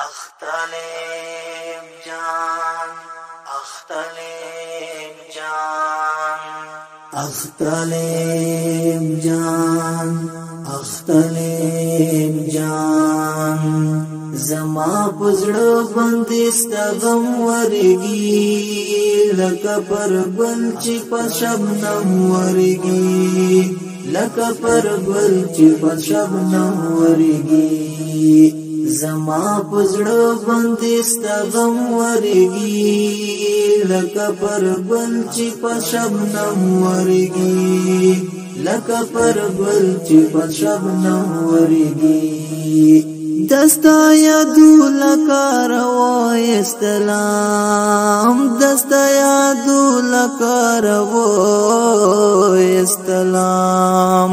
اختلیم جان اختلیم جان اختلیم جان اختلیم جان زما پزړه باندې ستغم ورګي لکه پر ګل چې په شبنم ورګي لکه پر ګل چې په شبنم ورګي زما پزړه باندې ستغم ورګي لکه پر ګل چې په شبنم ورګي لکه پر ګل چې په شبنم ورګي دستا یادو لکار و استلام دستا یادو لکار و استلام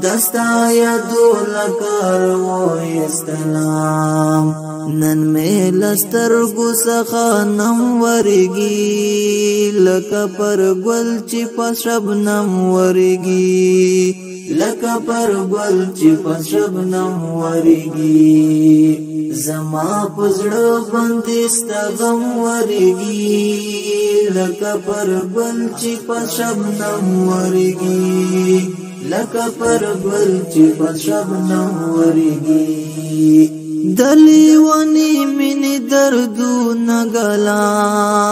دستا یادو لکار و استلام نن میں لسترگو سخانم ورگی لکا پر گل چی پا شبنم ورگی لکا پر گل چی پا شبنم ورگی زما پزړه باندې ستغم ورګي لکا پر گل چی پا شبنم ورگی لکا پر گل چی پا شبنم ورگی دلی ونی من دردو نگلام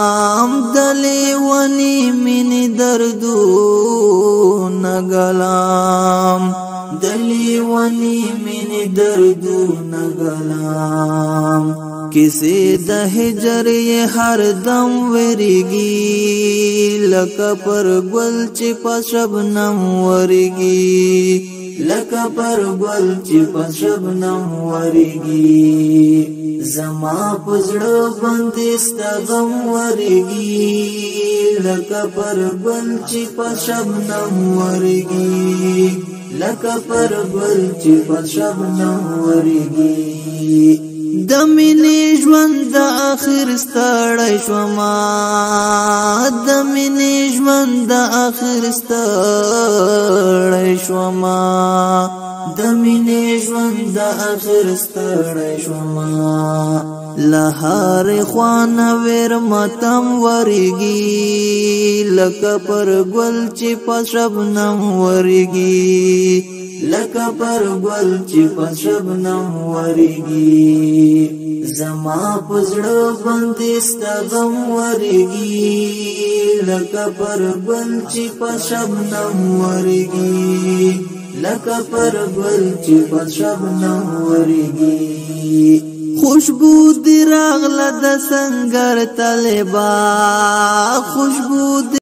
دلی ونی من دردو نگلام دلی ونی من دردو نگلام کسی د هجر هر دم ورګي لکه پر ګل چې په شبنم ورګي لکه پر ګل چې په شبنم ورګي زما پزړه باندې ستغم ورګي لکه پر ګل چې په شبنم ورګي لکه پر ګل چې په شبنم ورګي د مینې ژوند د اخر ستړی شوما د مینې ژوند د اخر ستړی شوما د مینې ژوند د اخر ستړی شوما لهار خوان ور ماتم ورګي لکه پر ګل چې په شبنم ورګي لکه پر ګل چې په شبنم ورګي زما پزړه باندې ستغم ورګي لکه پر ګل چې په شبنم ورګي لکه پر ګل چې په شبنم ورګي خوشبو دی راغله د سنگر طالبا خوشبو